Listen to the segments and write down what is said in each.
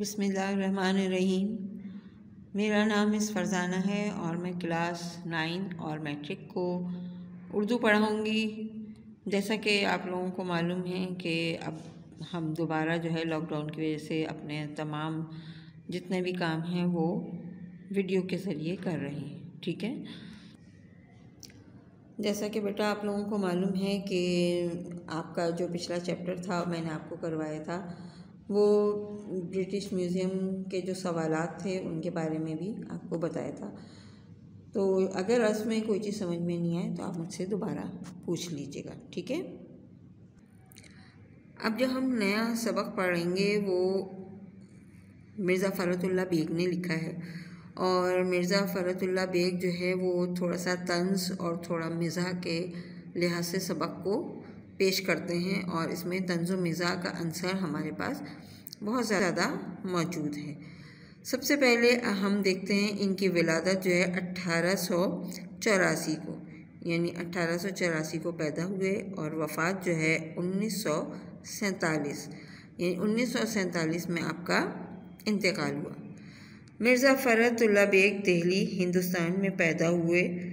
बिस्मिल्लाहिर्रहमानिर्रहीम। मेरा नाम मिस फरजाना है और मैं क्लास 9 और मैट्रिक को उर्दू पढ़ाऊँगी। जैसा कि आप लोगों को मालूम है कि अब हम दोबारा जो है लॉकडाउन की वजह से अपने तमाम जितने भी काम हैं वो वीडियो के ज़रिए कर रहे हैं। ठीक है, जैसा कि बेटा आप लोगों को मालूम है कि आपका जो पिछला चैप्टर था मैंने आपको करवाया था, वो ब्रिटिश म्यूज़ियम के जो सवालात थे उनके बारे में भी आपको बताया था। तो अगर उसमें कोई चीज़ समझ में नहीं आए तो आप मुझसे दोबारा पूछ लीजिएगा। ठीक है, अब जो हम नया सबक पढ़ेंगे वो मिर्ज़ा फ़रतुल्लाह बेग ने लिखा है। और मिर्ज़ा फ़रतुल्लाह बेग जो है वो थोड़ा सा तंज़ और थोड़ा मिज़ाह के लिहाज से सबक को पेश करते हैं और इसमें तंज़ व मिज़ाह का अंसर हमारे पास बहुत ज़्यादा मौजूद है। सबसे पहले हम देखते हैं इनकी विलादत जो है 1884 को, यानी 1884 को पैदा हुए और वफ़ात जो है 1947 यानी 1947 में आपका इंतकाल हुआ। मिर्ज़ा फ़रतुल्लाह बेग दिल्ली हिंदुस्तान में पैदा हुए।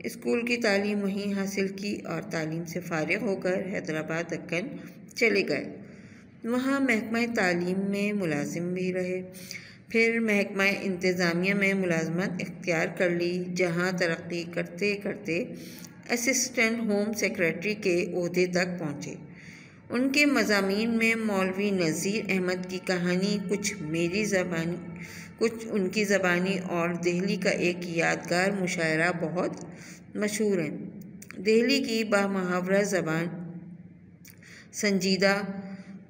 स्कूल की तालीम वहीं हासिल की और तालीम से फ़ारिग़ होकर हैदराबाद दक्कन चले गए। वहाँ महकमा तालीम में मुलाजिम भी रहे। फिर महकमा इंतज़ामिया में मुलाजमत इख्तियार कर ली, जहाँ तरक्की करते करते असिस्टेंट होम सेक्रेटरी के ओहदे तक पहुँचे। उनके मज़ामीन में मौलवी नज़ीर अहमद की कहानी, कुछ मेरी ज़बानी, कुछ उनकी ज़बानी और दिल्ली का एक यादगार मुशायरा बहुत मशहूर है। दिल्ली की बामुहावरा ज़बान, संजीदा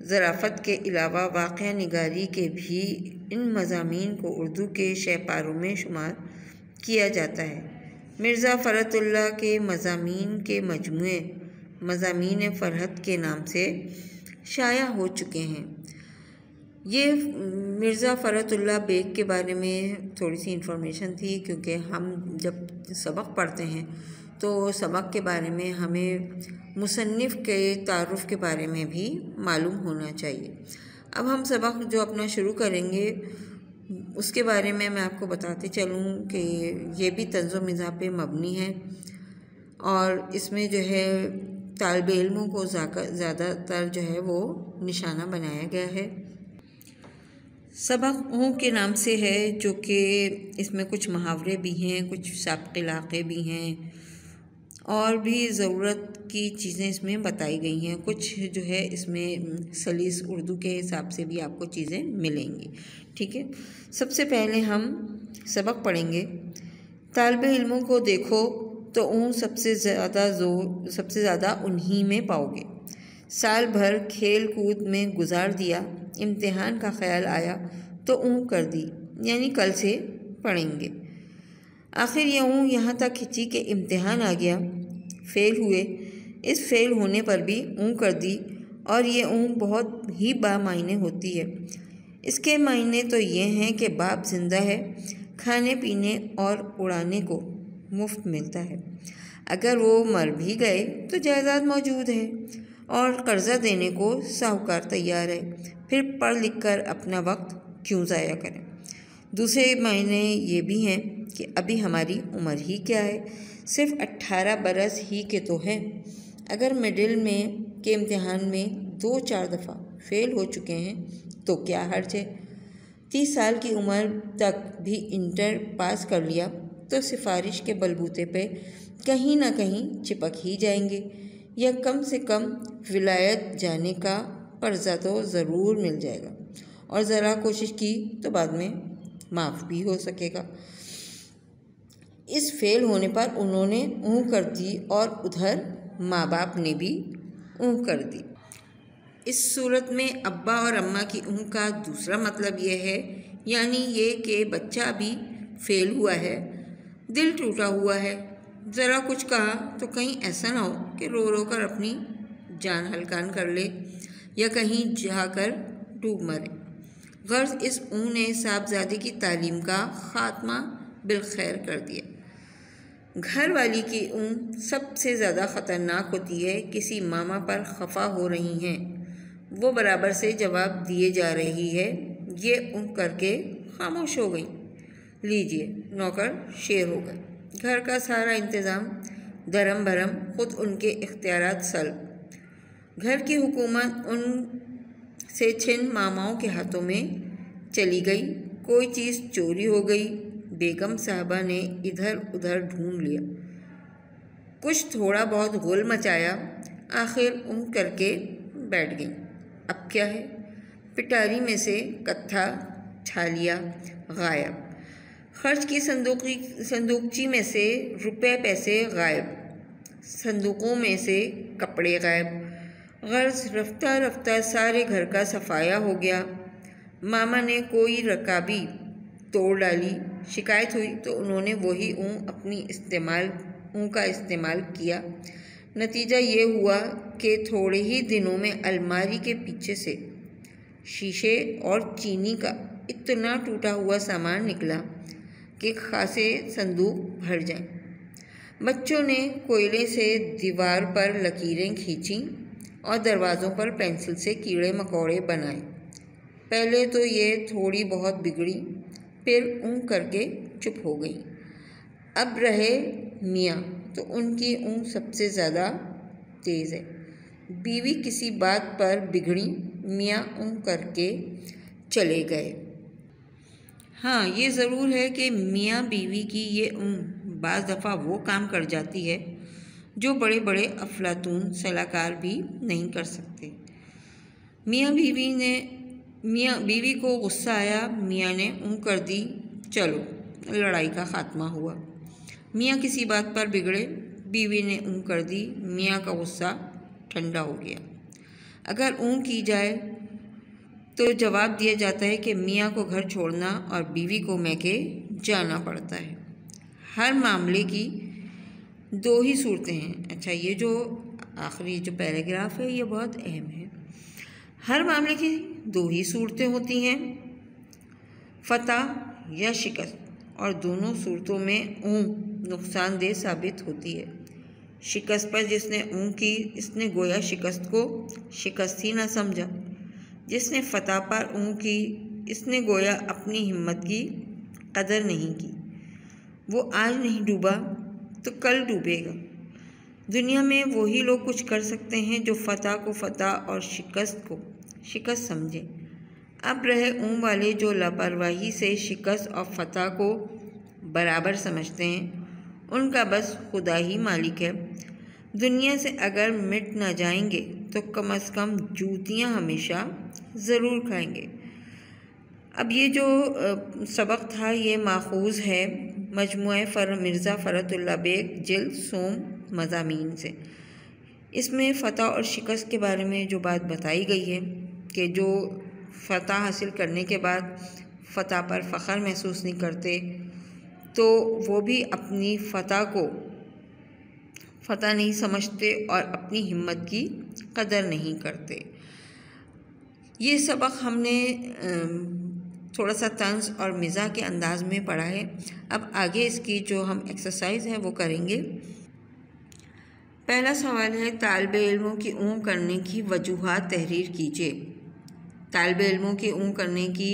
ज़राफ़त के अलावा वाक़या निगारी के भी इन मज़ामीन को उर्दू के शहपारों में शुमार किया जाता है। मिर्ज़ा फ़रतुल्लाह के मज़ामीन के मजमूए मज़ामीन फ़रहत के नाम से शाया हो चुके हैं। ये मिर्ज़ा फ़रतुल्लाह बेग के बारे में थोड़ी सी इन्फॉर्मेशन थी, क्योंकि हम जब सबक पढ़ते हैं तो सबक के बारे में हमें मुसन्निफ़ के तारुफ़ के बारे में भी मालूम होना चाहिए। अब हम सबक जो अपना शुरू करेंगे उसके बारे में मैं आपको बताते चलूँ कि ये भी तंज़ व मिज़ाह पे मबनी है और इसमें जो है तालिब इल्मों को ज़्यादातर जो है वो निशाना बनाया गया है। सबक ऊँ के नाम से है, जो कि इसमें कुछ मुहावरे भी हैं, कुछ साबिक़ इलाक़े भी हैं और भी ज़रूरत की चीज़ें इसमें बताई गई हैं। कुछ जो है इसमें सलीस उर्दू के हिसाब से भी आपको चीज़ें मिलेंगी। ठीक है, सबसे पहले हम सबक पढ़ेंगे। तालिब इल्मों को देखो तो सबसे ज़्यादा उन्हीं में पाओगे। साल भर खेल कूद में गुजार दिया, इम्तिहान का ख्याल आया तो कर दी, यानी कल से पढ़ेंगे। आखिर ये यहाँ तक खिंची कि इम्तिहान आ गया, फ़ेल हुए। इस फ़ेल होने पर भी कर दी और ये बहुत ही बामायने होती है। इसके मायने तो ये हैं कि बाप ज़िंदा है, खाने पीने और उड़ाने को मुफ्त मिलता है। अगर वो मर भी गए तो जायदाद मौजूद है और कर्ज़ा देने को साहूकार तैयार है। फिर पढ़ लिख कर अपना वक्त क्यों ज़ाया करें। दूसरे मायने ये भी हैं कि अभी हमारी उम्र ही क्या है, सिर्फ 18 बरस ही के तो है। अगर मिडिल में के इम्तिहान में 2-4 दफ़ा फ़ेल हो चुके हैं तो क्या हर्ज है। 30 साल की उम्र तक भी इंटर पास कर लिया तो सिफारिश के बलबूते पे कहीं ना कहीं चिपक ही जाएंगे, या कम से कम विलायत जाने का पर्चा तो ज़रूर मिल जाएगा और ज़रा कोशिश की तो बाद में माफ़ भी हो सकेगा। इस फेल होने पर उन्होंने कर दी और उधर माँ बाप ने भी कर दी। इस सूरत में अब्बा और अम्मा की का दूसरा मतलब ये है, यानी ये कि बच्चा भी फेल हुआ है, दिल टूटा हुआ है, ज़रा कुछ कहा तो कहीं ऐसा ना हो कि रो रो कर अपनी जान हलकान कर ले या कहीं जाकर डूब मरे। गर्ज़ इस ने साहबजादे की तालीम का ख़ात्मा बिलखैर कर दिया। घर वाली की सबसे ज़्यादा ख़तरनाक होती है। किसी मामा पर खफा हो रही हैं, वो बराबर से जवाब दिए जा रही है, ये ऊँ करके खामोश हो गई। लीजिए, नौकर शेर हो गए। घर का सारा इंतज़ाम धर्म भरम खुद उनके इख्तियारात सल्ब। घर की हुकूमत उन से छिन मामाओं के हाथों में चली गई। कोई चीज़ चोरी हो गई। बेगम साहबा ने इधर उधर ढूंढ लिया, कुछ थोड़ा बहुत गुल मचाया, आखिर करके बैठ गई। अब क्या है? पिटारी में से कत्था छालिया गायब, खर्च की संदूकची में से रुपए पैसे गायब, संदूकों में से कपड़े गायब। गर्ज रफ्ता रफ्ता सारे घर का सफाया हो गया। मामा ने कोई रकाबी तोड़ डाली। शिकायत हुई तो उन्होंने वही ऊँ का इस्तेमाल किया। नतीजा ये हुआ कि थोड़े ही दिनों में अलमारी के पीछे से शीशे और चीनी का इतना टूटा हुआ सामान निकला कि खासे संदूक भर जाएं। बच्चों ने कोयले से दीवार पर लकीरें खींची और दरवाज़ों पर पेंसिल से कीड़े मकोड़े बनाए। पहले तो ये थोड़ी बहुत बिगड़ी, फिर ऊँ करके चुप हो गई। अब रहे मियाँ तो उनकी ऊँ सबसे ज़्यादा तेज़ है। बीवी किसी बात पर बिगड़ी, मियाँ ऊँ करके चले गए। हाँ, ये ज़रूर है कि मियाँ बीवी की ये ऊँ बाज़ दफ़ा वो काम कर जाती है जो बड़े बड़े अफलातून सलाहकार भी नहीं कर सकते। मियाँ बीवी को गुस्सा आया। मियाँ ने ऊँ कर दी। चलो, लड़ाई का ख़ात्मा हुआ। मियाँ किसी बात पर बिगड़े, बीवी ने ऊँ कर दी। मियाँ का गुस्सा ठंडा हो गया। अगर ऊँ की जाए तो जवाब दिया जाता है कि मियाँ को घर छोड़ना और बीवी को मैके जाना पड़ता है। हर मामले की दो ही सूरतें हैं। अच्छा, ये जो आखिरी जो पैराग्राफ है ये बहुत अहम है। हर मामले की दो ही सूरतें होती हैं, फतह या शिकस्त, और दोनों सूरतों में ऊँ नुकसानदेह साबित होती है। शिकस्त पर जिसने ऊँ की, इसने गोया शिकस्त को शिकस्त ही ना समझा। जिसने फतह पर ऊँ की, इसने गोया अपनी हिम्मत की कदर नहीं की। वो आज नहीं डूबा तो कल डूबेगा। दुनिया में वही लोग कुछ कर सकते हैं जो फतह को फतह और शिकस्त को शिकस्त समझें। अब रहे ऊँ वाले जो लापरवाही से शिकस्त और फतह को बराबर समझते हैं, उनका बस खुदा ही मालिक है। दुनिया से अगर मिट ना जाएंगे तो कम से कम जूतियाँ हमेशा ज़रूर खाएंगे। अब ये जो सबक था ये माखूज़ है मजमुए मिर्ज़ा फ़रतुल्लाह बेग जिल्द सोम मज़ामीन से। इसमें फ़तह और शिकस्त के बारे में जो बात बताई गई है कि जो फ़तह हासिल करने के बाद फ़तह पर फ़ख्र महसूस नहीं करते तो वो भी अपनी फ़तह को फ़तह नहीं समझते और अपनी हिम्मत की कदर नहीं करते। ये सबक हमने थोड़ा सा तंज़ और मिज़ाह के अंदाज़ में पढ़ा है। अब आगे इसकी जो हम एक्सरसाइज है वो करेंगे। पहला सवाल है, तालिबे इल्मों की ऊँ करने की वजूहात तहरीर कीजिए। तालिबे इल्मों की ऊँ करने की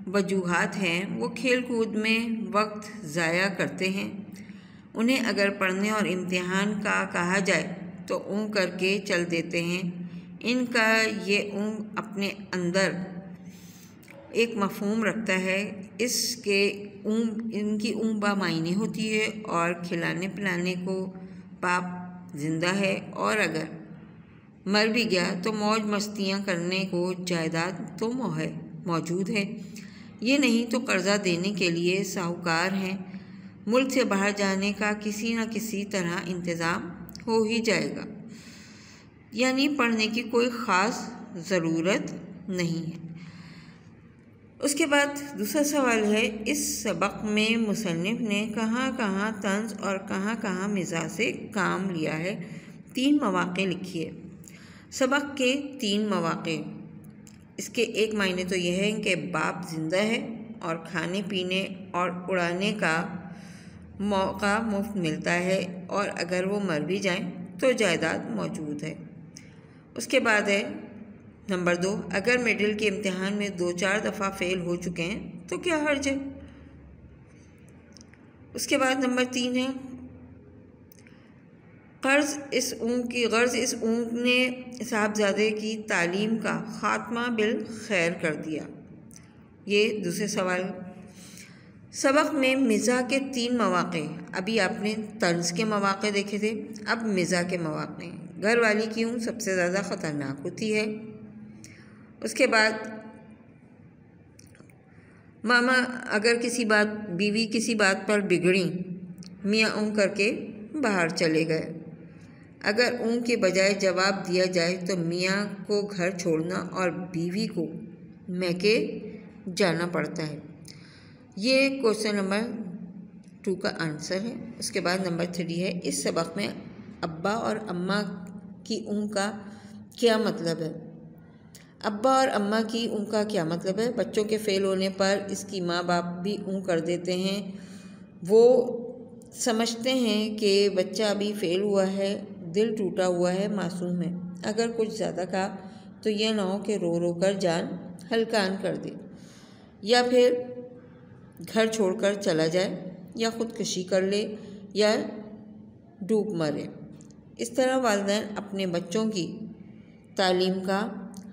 वजूहात हैं वो खेल कूद में वक्त ज़ाया करते हैं। उन्हें अगर पढ़ने और इम्तिहान का कहा जाए तो ऊँ करके चल देते हैं। इनका ये ऊँ अपने अंदर एक मफ़हूम रखता है। इनकी ऊँ बामायने होती है और खिलाने पिलाने को बाप जिंदा है, और अगर मर भी गया तो मौज मस्तियाँ करने को जायदाद तो मौजूद है। ये नहीं तो कर्ज़ा देने के लिए साहूकार हैं। मुल्क से बाहर जाने का किसी न किसी तरह इंतज़ाम हो ही जाएगा, यानी पढ़ने की कोई ख़ास ज़रूरत नहीं है। उसके बाद दूसरा सवाल है, इस सबक में मुसन्निफ़ ने कहाँ कहाँ तंज़ और कहाँ कहाँ मिज़ाह से काम लिया है। 3 मौक़े लिखिए। सबक के 3 मौक़े। इसके एक मायने तो यह है कि बाप ज़िंदा है और खाने पीने और उड़ाने का मौका मुफ्त मिलता है, और अगर वो मर भी जाएं तो जायदाद मौजूद है। उसके बाद है नंबर 2, अगर मिडिल के इम्तिहान में 2-4 दफ़ा फ़ेल हो चुके हैं तो क्या हर्ज है। उसके बाद नंबर 3 है, गर्ज़ इस ऊँट ने साहबजादे की तालीम का ख़ात्मा बिल खैर कर दिया। ये दूसरे सवाल। सबक में मिज़ाह के 3 मौक़े, अभी आपने तर्ज़ के मौक़े देखे थे, अब मिज़ाह के मौक़े। घर वाली की ऊँट सबसे ज़्यादा ख़तरनाक होती है। उसके बाद मामा अगर बीवी किसी बात पर बिगड़ी, मियाँ ऊँ करके बाहर चले गए। अगर ऊँ के बजाय जवाब दिया जाए तो मियाँ को घर छोड़ना और बीवी को मैके जाना पड़ता है। ये क्वेश्चन नंबर 2 का आंसर है। उसके बाद नंबर 3 है, इस सबक में अब्बा और अम्मा की ऊँ का क्या मतलब है। अब्बा और अम्मा की ऊँ का क्या मतलब है। बच्चों के फ़ेल होने पर इसकी माँ बाप भी ऊँ कर देते हैं। वो समझते हैं कि बच्चा अभी फ़ेल हुआ है, दिल टूटा हुआ है, मासूम है। अगर कुछ ज़्यादा कहा तो यह ना हो कि रो रो कर जान हल्कान कर दे, या फिर घर छोड़कर चला जाए, या ख़ुदकुशी कर ले, या डूब मरे। इस तरह वालिदैन अपने बच्चों की तालीम का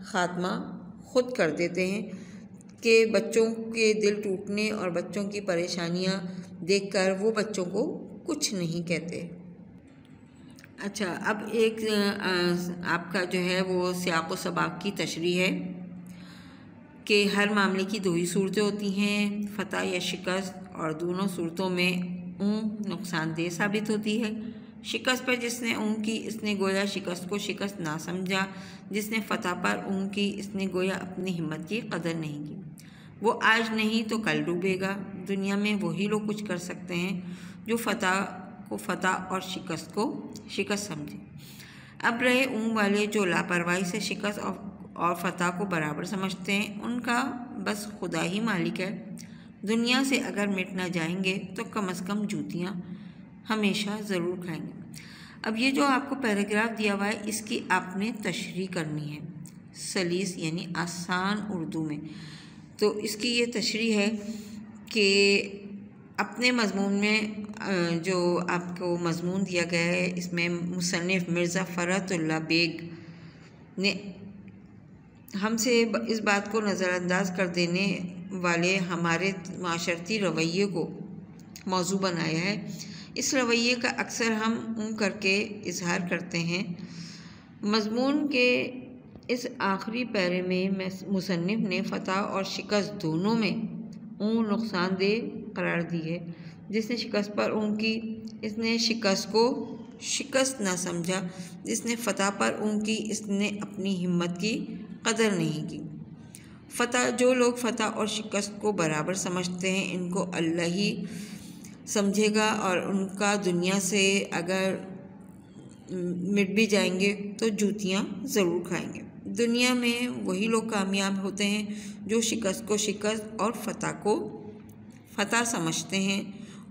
ख़ात्मा खुद कर देते हैं कि बच्चों के दिल टूटने और बच्चों की परेशानियां देखकर वो बच्चों को कुछ नहीं कहते। अच्छा, अब एक आपका जो है वो सियाक़ व सबाक़ की तशरीह है कि हर मामले की 2 ही सूरतें होती हैं, फ़तह या शिकस्त, और दोनों सूरतों में नुकसानदेह साबित होती है। शिकस्त पर जिसने की इसने गोया शिकस्त को शिकस्त ना समझा, जिसने फ़तह पर की इसने गोया अपनी हिम्मत की कदर नहीं की। वो आज नहीं तो कल डूबेगा। दुनिया में वही लोग कुछ कर सकते हैं जो फ़तह को फ़तह और शिकस्त को शिकस्त समझे। अब रहे वाले जो लापरवाही से शिकस्त और फ़तह को बराबर समझते हैं, उनका बस खुदा ही मालिक है। दुनिया से अगर मिट ना जाएंगे तो कम से कम जूतियाँ हमेशा ज़रूर खाएंगे। अब ये जो आपको पैराग्राफ दिया हुआ है, इसकी आपने तशरीह करनी है सलीस यानी आसान उर्दू में। तो इसकी ये तशरीह है कि अपने मज़मून में जो आपको मज़मून दिया गया है, इसमें मुसन्निफ़ मिर्ज़ा फ़रहतुल्लाह बेग ने हमसे इस बात को नज़रअंदाज कर देने वाले हमारे माशरती रवैये को मौजू बनाया है। इस रवैये का अक्सर हम करके इजहार करते हैं। मज़मून के इस आखिरी पैरे में मुसन्निफ़ ने फ़तह और शिकस्त दोनों में नुकसानदेह करार दी है। जिसने शिकस्त पर की इसने शिकस्त को शिकस्त ना समझा, जिसने फ़तह पर की इसने अपनी हिम्मत की कदर नहीं की। जो लोग फ़तह और शिकस्त को बराबर समझते हैं, इनको अल्लाह ही समझेगा, और उनका दुनिया से अगर मिट भी जाएंगे तो जूतियाँ ज़रूर खाएंगे। दुनिया में वही लोग कामयाब होते हैं जो शिकस्त को शिकस्त और फ़तह को फ़तह समझते हैं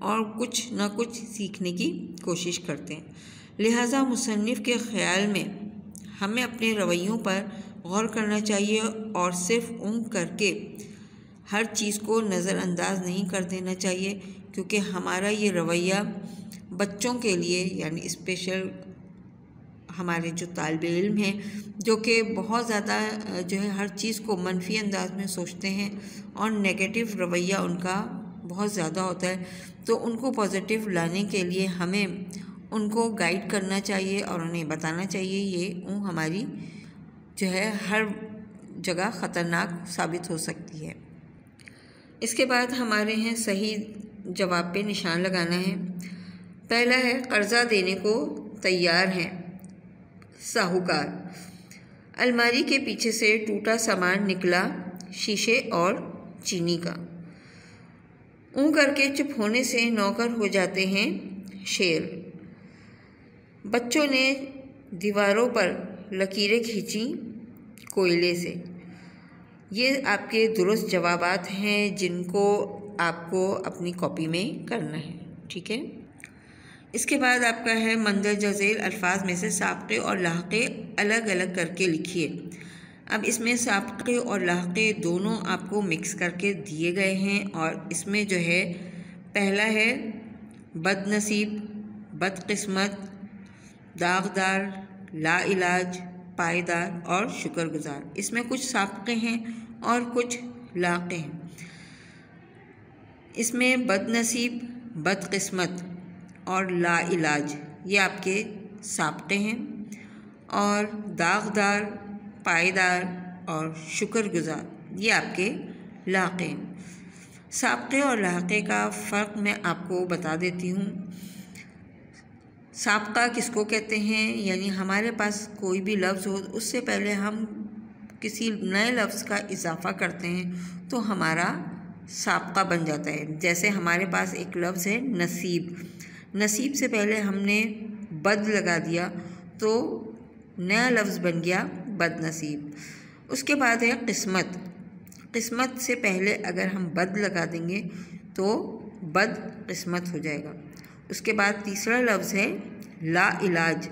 और कुछ न कुछ सीखने की कोशिश करते हैं। लिहाजा मुसन्निफ़ के ख़्याल में हमें अपने रवैयों पर गौर करना चाहिए और सिर्फ़ करके हर चीज़ को नज़रअंदाज नहीं कर देना चाहिए, क्योंकि हमारा ये रवैया बच्चों के लिए यानी स्पेशल हमारे जो तालिबे इल्म हैं, जो कि बहुत ज़्यादा जो है हर चीज़ को मनफी अंदाज में सोचते हैं और नेगेटिव रवैया उनका बहुत ज़्यादा होता है, तो उनको पॉजिटिव लाने के लिए हमें उनको गाइड करना चाहिए और उन्हें बताना चाहिए ये हमारी जो है हर जगह ख़तरनाक साबित हो सकती है। इसके बाद हमारे हैं सही जवाब पे निशान लगाना है। पहला है कर्ज़ा देने को तैयार हैं साहूकार। अलमारी के पीछे से टूटा सामान निकला, शीशे और चीनी का। करके चुप होने से नौकर हो जाते हैं शेर। बच्चों ने दीवारों पर लकीरें खींची कोयले से। ये आपके दुरुस्त जवाबात हैं जिनको आपको अपनी कॉपी में करना है, ठीक है। इसके बाद आपका है मंदरजा झेल अल्फाज में से साक़े और लाक़े अलग अलग करके लिखिए। अब इसमें साबक़े और लाहक़े दोनों आपको मिक्स करके दिए गए हैं और इसमें जो है पहला है बदनसीब, बदकिस्मत, दागदार, लाइलाज, पायदार और शुक्रगुजार। इसमें कुछ साबक़े हैं और कुछ लाहक़े हैं। इसमें बदनसीब, बदकिस्मत और लाइलाज ये आपके साबक़े हैं और दागदार, पायदार और शुक्रगुजार ये आपके लाहक़े हैं। साबक़े और लाहक़े का फ़र्क मैं आपको बता देती हूँ। साबक़ा किसको कहते हैं, यानी हमारे पास कोई भी लफ्ज़ हो उससे पहले हम किसी नए लफ्ज़ का इजाफ़ा करते हैं तो हमारा साबक़ा बन जाता है। जैसे हमारे पास एक लफ्ज़ है नसीब, नसीब से पहले हमने बद लगा दिया तो नया लफ्ज़ बन गया बदनसीब। उसके बाद है किस्मत, किस्मत से पहले अगर हम बद लगा देंगे तो बद किस्मत हो जाएगा। उसके बाद तीसरा लफ्ज़ है लाइलाज,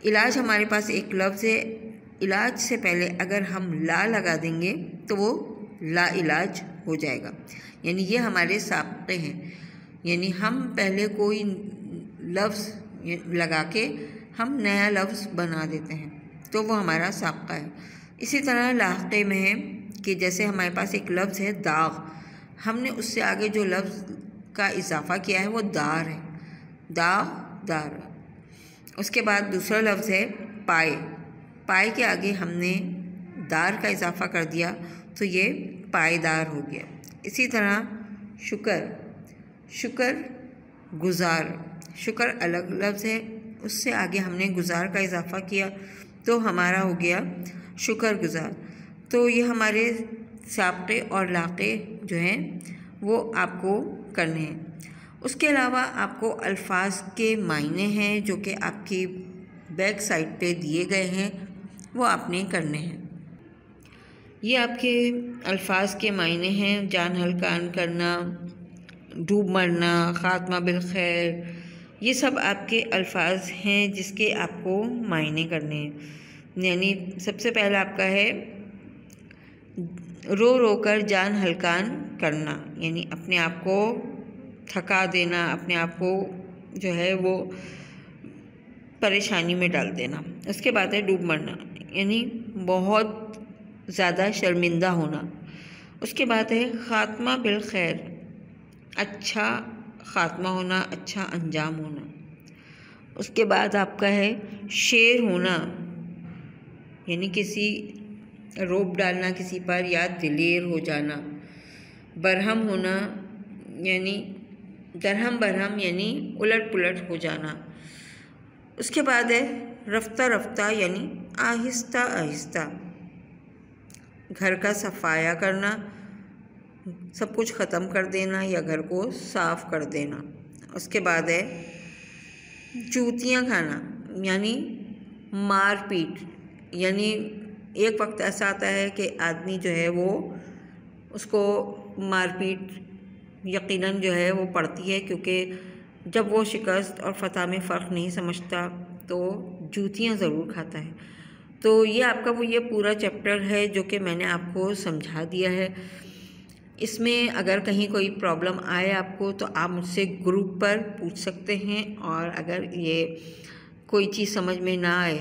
इलाज हमारे पास एक लफ्ज़ है, इलाज से पहले अगर हम ला लगा देंगे तो वो लाइलाज हो जाएगा। यानी ये हमारे साबक़े हैं, यानी हम पहले कोई लफ्ज़ लगा के हम नया लफ्ज़ बना देते हैं तो वो हमारा साबक़ा है। इसी तरह लाहक़े में है कि जैसे हमारे पास एक लफ्ज़ है दाग, हमने उससे आगे जो लफ्ज़ का इजाफ़ा किया है वो दार है, दाग दार। उसके बाद दूसरा लफ्ज़ है पाए, पाए के आगे हमने दार का इजाफ़ा कर दिया तो ये पायदार हो गया। इसी तरह शुक्र, शुक्र गुज़ार, शुक्र अलग लफ्ज़ है, उससे आगे हमने गुज़ार का इजाफ़ा किया तो हमारा हो गया शुक्र गुज़ार। तो ये हमारे साबक़े और लाहक़े जो हैं वो आपको करने हैं। उसके अलावा आपको अल्फाज के मायने हैं जो कि आपकी बैक साइड पे दिए गए हैं, वो आपने करने हैं। ये आपके अल्फाज के मायने हैं, जान हल्कान करना, डूब मरना, ख़ात्मा बिल खैर, ये सब आपके अल्फाज हैं जिसके आपको मायने करने हैं। यानी सबसे पहला आपका है रो रो कर जान हल्कान करना, यानी अपने आप को थका देना, अपने आप को जो है वो परेशानी में डाल देना। उसके बाद है डूब मरना, यानी बहुत ज़्यादा शर्मिंदा होना। उसके बाद है ख़ात्मा बिल खैर, अच्छा ख़ात्मा होना, अच्छा अंजाम होना। उसके बाद आपका है शेर होना, यानी किसी रोब डालना किसी पर या दिलेर हो जाना। बरहम होना, यानी दरहम बरहम यानी उलट पुलट हो जाना। उसके बाद है रफ्ता रफ्ता, यानी आहिस्ता आहिस्ता। घर का सफाया करना, सब कुछ ख़त्म कर देना या घर को साफ़ कर देना। उसके बाद है जूतियाँ खाना, यानी मार पीट, यानी एक वक्त ऐसा आता है कि आदमी जो है वो उसको मारपीट यकीनन जो है वो पड़ती है, क्योंकि जब वो शिकस्त और फ़तह में फ़र्क नहीं समझता तो जूतियाँ ज़रूर खाता है। तो ये आपका वो ये पूरा चैप्टर है जो कि मैंने आपको समझा दिया है। इसमें अगर कहीं कोई प्रॉब्लम आए आपको तो आप मुझसे ग्रुप पर पूछ सकते हैं, और अगर ये कोई चीज़ समझ में ना आए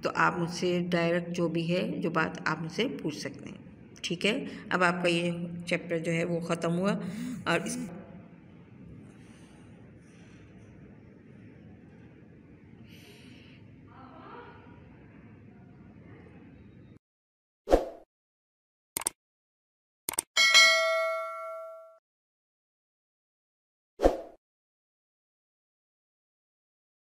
तो आप मुझसे डायरेक्ट जो भी है जो बात आप मुझसे पूछ सकते हैं। ठीक है, अब आपका ये चैप्टर जो है वो ख़त्म हुआ और इस